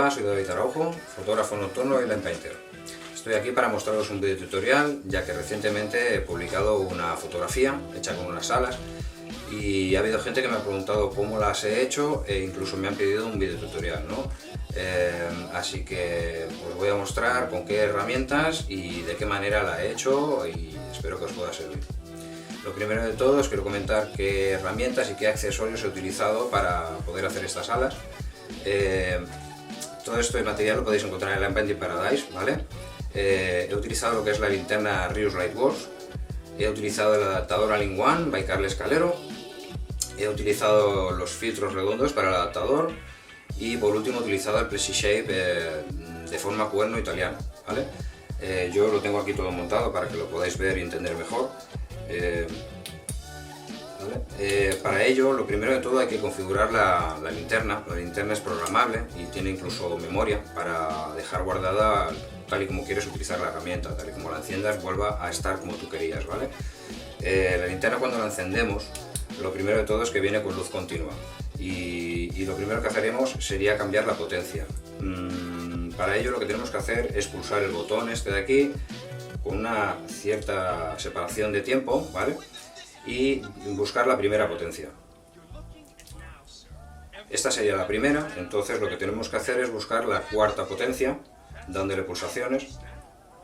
Hola, soy David Araujo, fotógrafo nocturno y Line Painter. Estoy aquí para mostraros un vídeo tutorial, ya que recientemente he publicado una fotografía hecha con unas alas y ha habido gente que me ha preguntado cómo las he hecho e incluso me han pedido un vídeo tutorial, ¿no? Así que os voy a mostrar con qué herramientas y de qué manera la he hecho y espero que os pueda servir. Lo primero de todo os quiero comentar qué herramientas y qué accesorios he utilizado para poder hacer estas alas. Todo este material lo podéis encontrar en Line Painting Paradise, ¿vale? He utilizado lo que es la linterna Rius Lightworks, he utilizado el adaptador All-in-One by Carles Calero, he utilizado los filtros redondos para el adaptador y por último he utilizado el PreciShape de forma cuerno italiano, ¿vale? Yo lo tengo aquí todo montado para que lo podáis ver y entender mejor. Para ello, lo primero de todo hay que configurar la linterna. La linterna es programable y tiene incluso memoria para dejar guardada tal y como quieres utilizar la herramienta, tal y como la enciendas vuelva a estar como tú querías, ¿vale? La linterna, cuando la encendemos, lo primero de todo es que viene con luz continua y lo primero que haremos sería cambiar la potencia. Para ello lo que tenemos que hacer es pulsar el botón este de aquí con una cierta separación de tiempo, ¿vale? Y buscar la primera potencia. Esta sería la primera, entonces lo que tenemos que hacer es buscar la cuarta potencia, dándole pulsaciones,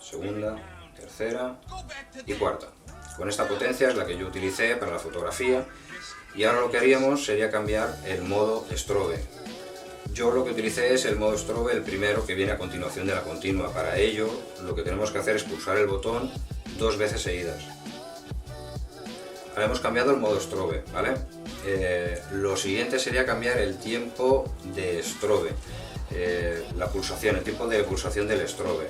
segunda, tercera y cuarta. Con esta potencia es la que yo utilicé para la fotografía y ahora lo que haríamos sería cambiar el modo strobe. Yo lo que utilicé es el modo strobe, el primero que viene a continuación de la continua. Para ello lo que tenemos que hacer es pulsar el botón 2 veces seguidas. Ahora hemos cambiado el modo strobe, ¿vale? Lo siguiente sería cambiar el tiempo de strobe, la pulsación, el tiempo de pulsación del strobe.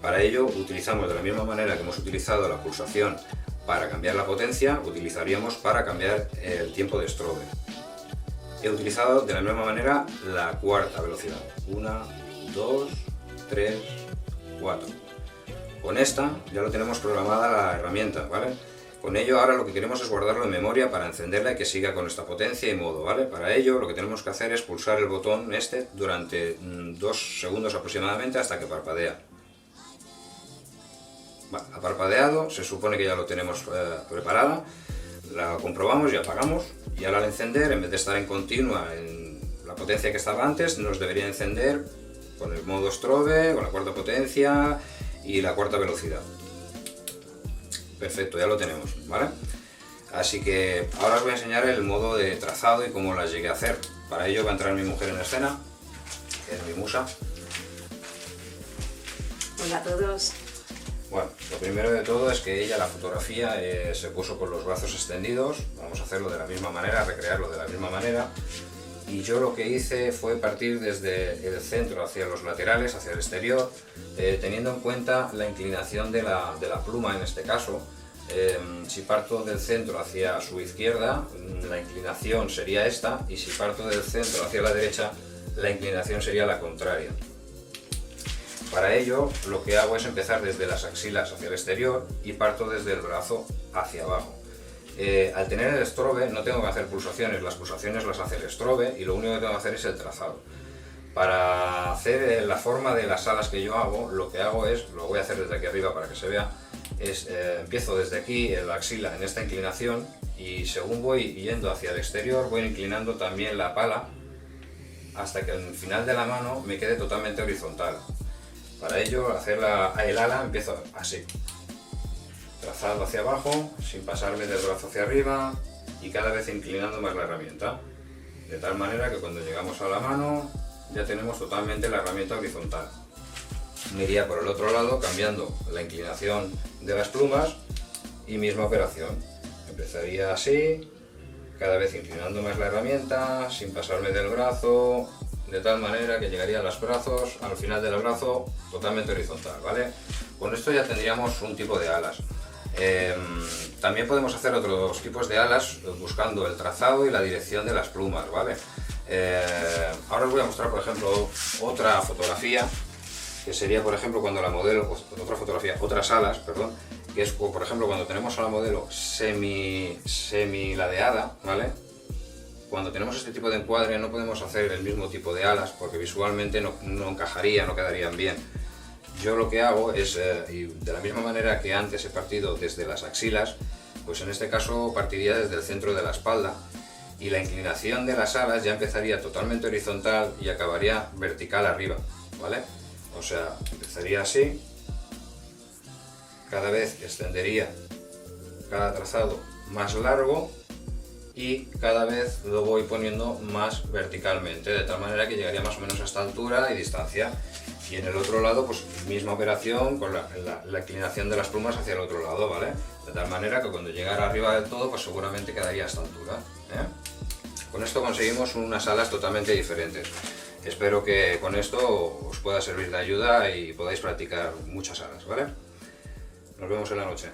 Para ello utilizamos de la misma manera que hemos utilizado la pulsación para cambiar la potencia, utilizaríamos para cambiar el tiempo de strobe. He utilizado de la misma manera la cuarta velocidad, 1, 2, 3, 4. Con esta ya lo tenemos programada la herramienta, ¿vale? Con ello ahora lo que queremos es guardarlo en memoria para encenderla y que siga con esta potencia y modo, ¿vale? Para ello lo que tenemos que hacer es pulsar el botón este durante 2 segundos aproximadamente hasta que parpadea. Ha parpadeado, se supone que ya lo tenemos preparada, la comprobamos y apagamos y ahora al encender, en vez de estar en continua en la potencia que estaba antes, nos debería encender con el modo strobe, con la cuarta potencia y la cuarta velocidad. Perfecto, ya lo tenemos, ¿vale? Así que ahora os voy a enseñar el modo de trazado y cómo las llegué a hacer. Para ello va a entrar mi mujer en escena, que es mi musa. Hola a todos. Bueno, lo primero de todo es que ella, la fotografía, se puso con los brazos extendidos. Vamos a hacerlo de la misma manera, recrearlo de la misma manera. Y yo lo que hice fue partir desde el centro hacia los laterales, hacia el exterior, teniendo en cuenta la inclinación de la pluma en este caso. Si parto del centro hacia su izquierda, la inclinación sería esta, y si parto del centro hacia la derecha, la inclinación sería la contraria. Para ello, lo que hago es empezar desde las axilas hacia el exterior y parto desde el brazo hacia abajo. Al tener el strobe no tengo que hacer pulsaciones, las pulsaciones las hace el strobe y lo único que tengo que hacer es el trazado. Para hacer la forma de las alas que yo hago, lo que hago es, lo voy a hacer desde aquí arriba para que se vea, es empiezo desde aquí en la axila en esta inclinación y según voy yendo hacia el exterior voy inclinando también la pala hasta que al final de la mano me quede totalmente horizontal. Para ello, hacer el ala empiezo así, trazado hacia abajo, sin pasarme del brazo hacia arriba y cada vez inclinando más la herramienta, de tal manera que cuando llegamos a la mano ya tenemos totalmente la herramienta horizontal. Me iría por el otro lado cambiando la inclinación de las plumas y misma operación. Empezaría así, cada vez inclinando más la herramienta, sin pasarme del brazo, de tal manera que llegaría a los brazos, al final del brazo, totalmente horizontal, ¿vale? Con esto ya tendríamos un tipo de alas. También podemos hacer otros tipos de alas buscando el trazado y la dirección de las plumas, ¿vale? Ahora os voy a mostrar, por ejemplo, otra fotografía, que sería, por ejemplo, cuando la modelo, otras alas, perdón, que es, por ejemplo, cuando tenemos a la modelo semi ladeada, ¿vale? cuando tenemos este tipo de encuadre no podemos hacer el mismo tipo de alas porque visualmente no encajaría, no quedarían bien. Yo lo que hago es, y de la misma manera que antes he partido desde las axilas, pues en este caso partiría desde el centro de la espalda y la inclinación de las alas ya empezaría totalmente horizontal y acabaría vertical arriba, ¿vale? O sea, empezaría así, cada vez extendería cada trazado más largo y cada vez lo voy poniendo más verticalmente, de tal manera que llegaría más o menos a esta altura y distancia. Y en el otro lado, pues misma operación con la inclinación de las plumas hacia el otro lado, ¿vale? De tal manera que cuando llegara arriba del todo, pues seguramente quedaría a esta altura, ¿eh? Con esto conseguimos unas alas totalmente diferentes. Espero que con esto os pueda servir de ayuda y podáis practicar muchas alas, ¿vale? Nos vemos en la noche.